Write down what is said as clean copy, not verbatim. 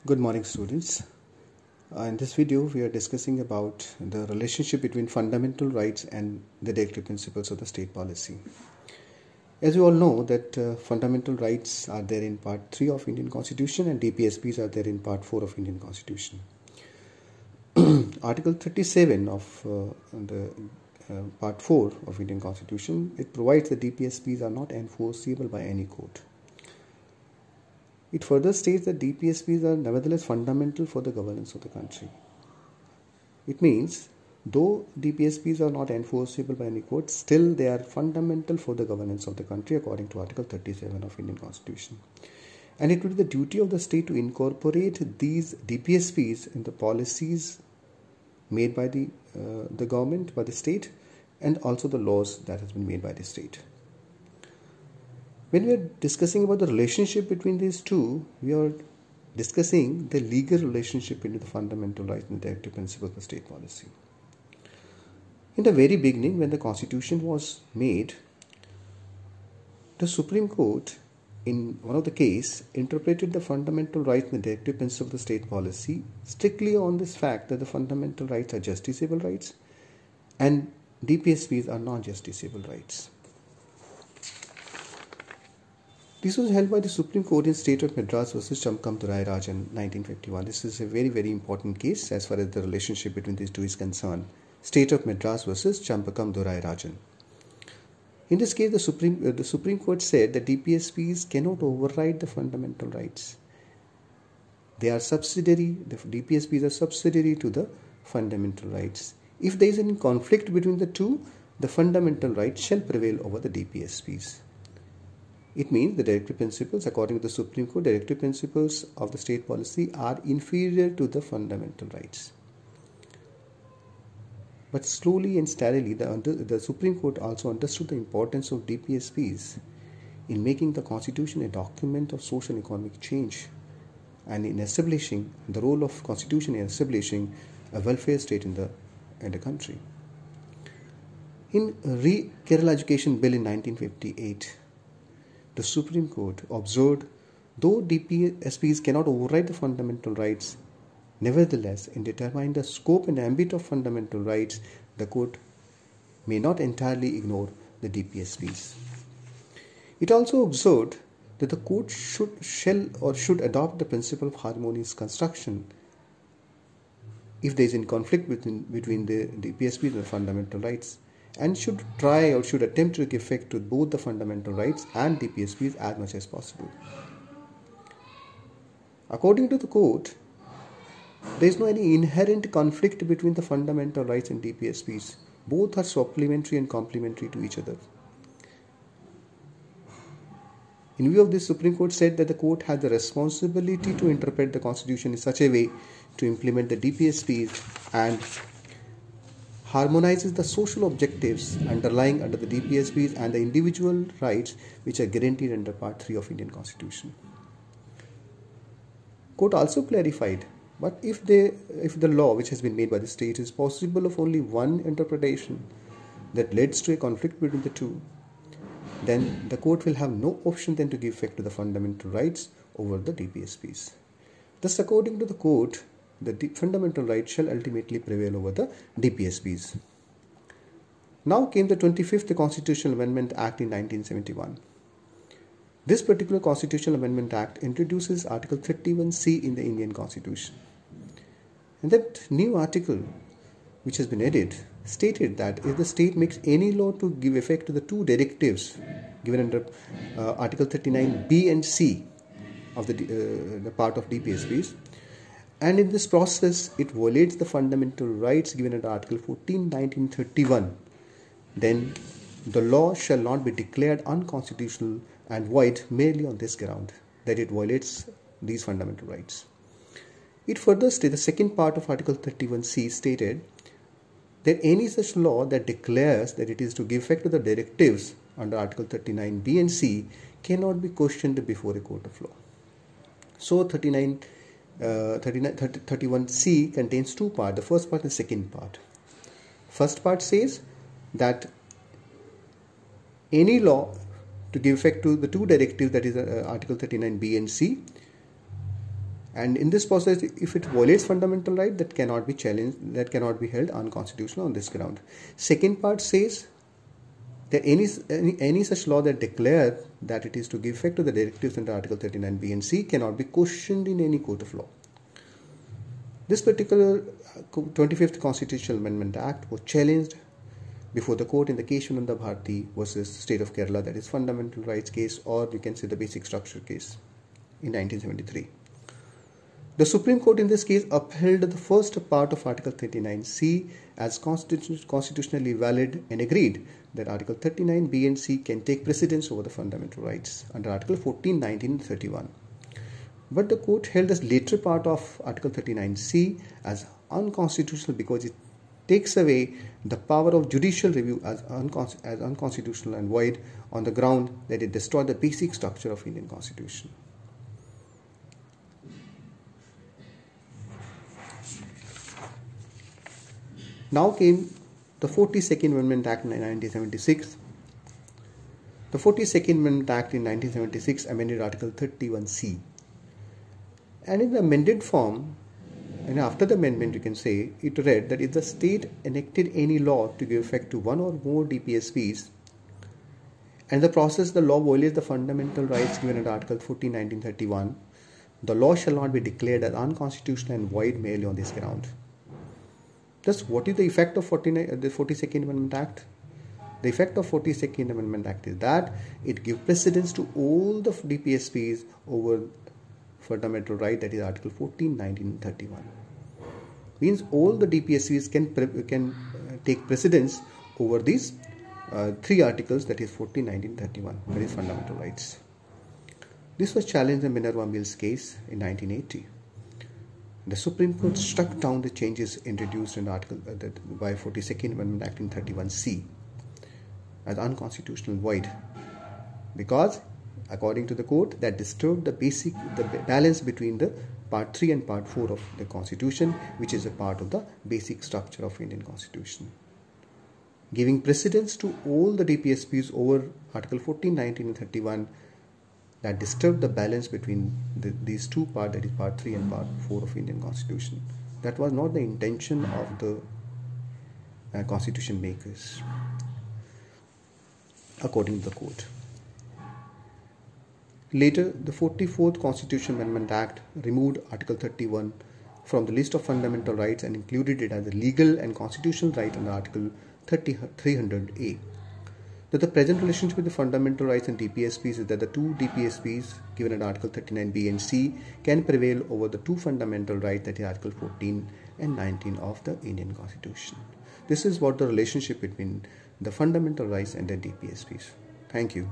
Good morning, students. In this video we are discussing about the relationship between fundamental rights and the directive principles of the state policy. As you all know that fundamental rights are there in part 3 of Indian Constitution and DPSPs are there in part 4 of Indian Constitution. Article 37 of the part 4 of Indian Constitution, it provides that DPSPs are not enforceable by any court. It further states that DPSPs are nevertheless fundamental for the governance of the country. It means, though DPSPs are not enforceable by any court, still they are fundamental for the governance of the country according to Article 37 of Indian Constitution. And it will be the duty of the state to incorporate these DPSPs in the policies made by the government, by the state, and also the laws that has been made by the state. When we are discussing about the relationship between these two, we are discussing the legal relationship between the fundamental rights and the directive principles of the state policy. In the very beginning, when the Constitution was made, the Supreme Court, in one of the cases, interpreted the fundamental rights and the directive principles of the state policy strictly on this fact that the fundamental rights are justiciable rights and DPSPs are non-justiciable rights. This was held by the Supreme Court in State of Madras versus Chamkamdurai Raj in 1951. This is a very, very important case as far as the relationship between these two is concerned. State of Madras versus Chamkamdurai Rajan. In this case, the Supreme Court said that DPSPs cannot override the fundamental rights. They are subsidiary. The DPSPs are subsidiary to the fundamental rights. If there is any conflict between the two, the fundamental rights shall prevail over the DPSPs. It means the directive principles, according to the Supreme Court, directive principles of the state policy are inferior to the fundamental rights. But slowly and steadily, the Supreme Court also understood the importance of DPSPs in making the Constitution a document of social and economic change and in establishing the role of Constitution in establishing a welfare state in the country. In Kerala Education Bill in 1958, the Supreme Court observed, though DPSPs cannot override the fundamental rights, nevertheless, in determining the scope and ambit of fundamental rights, the court may not entirely ignore the DPSPs. It also observed that the court should adopt the principle of harmonious construction if there is a conflict between the DPSPs and the fundamental rights, and should try or should attempt to give effect to both the fundamental rights and DPSPs as much as possible. According to the court, there is no any inherent conflict between the fundamental rights and DPSPs. Both are supplementary and complementary to each other. In view of this, Supreme Court said that the court has the responsibility to interpret the Constitution in such a way to implement the DPSPs and harmonizes the social objectives underlying under the DPSPs and the individual rights which are guaranteed under Part 3 of Indian Constitution. Court also clarified, but if the law which has been made by the state is possible of only one interpretation that leads to a conflict between the two, then the court will have no option than to give effect to the fundamental rights over the DPSPs. Thus, according to the court, the fundamental rights shall ultimately prevail over the DPSPs. Now came the 25th Constitutional Amendment Act in 1971. This particular Constitutional Amendment Act introduces Article 31C in the Indian Constitution. And that new article, which has been added, stated that if the state makes any law to give effect to the two directives given under Article 39B and C of the part of DPSPs, and in this process it violates the fundamental rights given under Article 14, 1931, then the law shall not be declared unconstitutional and void merely on this ground, that it violates these fundamental rights. It further stated, the second part of Article 31C stated that any such law that declares that it is to give effect to the directives under Article 39B and C cannot be questioned before a court of law. So 31C contains two parts, the first part and the second part. First part says that any law to give effect to the two directives, that is Article 39B and C, And in this process, if it violates fundamental right, that cannot be challenged, that cannot be held unconstitutional on this ground. Second part says that any such law that declares that it is to give effect to the directives under Article 39B and C cannot be questioned in any court of law. This particular 25th Constitutional Amendment Act was challenged before the court in the case Shivananda Bharti versus State of Kerala, that is fundamental rights case, or you can say the basic structure case, in 1973. The Supreme Court in this case upheld the first part of Article 39C as constitutionally valid and agreed that Article 39B and C can take precedence over the fundamental rights under Article 14, 19 and 31. But the court held the later part of Article 39C as unconstitutional because it takes away the power of judicial review as unconstitutional and void on the ground that it destroyed the basic structure of Indian Constitution. Now came the 42nd Amendment Act in 1976. The 42nd Amendment Act in 1976 amended Article 31C. And in the amended form, and after the amendment you can say, it read that if the state enacted any law to give effect to one or more DPSPs, and the process the law violates the fundamental rights given under Article 14, 1931, the law shall not be declared as unconstitutional and void merely on this ground. Thus, what is the effect of the 42nd Amendment Act? The effect of 42nd Amendment Act is that it gives precedence to all the DPSPs over fundamental right, that is Article 14, 19 and 31. Means all the DPSPs can take precedence over these three articles, that is 14, 19 and 31, that is fundamental rights. This was challenged in Minerva Mills case in 1980. The Supreme Court struck down the changes introduced in Article by 42nd Amendment Act in 31C as unconstitutional and void, because according to the court that disturbed the balance between the Part 3 and Part 4 of the Constitution, which is a part of the basic structure of Indian Constitution. Giving precedence to all the DPSPs over Article 14, 19 and 31, that disturbed the balance between these two parts, that is Part 3 and Part 4 of Indian Constitution. That was not the intention of the Constitution makers, according to the court. Later, the 44th Constitutional Amendment Act removed Article 31 from the list of fundamental rights and included it as a legal and constitutional right under Article 300A. That the present relationship with the fundamental rights and DPSPs is that the two DPSPs given in Article 39B and C can prevail over the two fundamental rights, that is Article 14 and 19 of the Indian Constitution. This is what the relationship between the fundamental rights and the DPSPs. Thank you.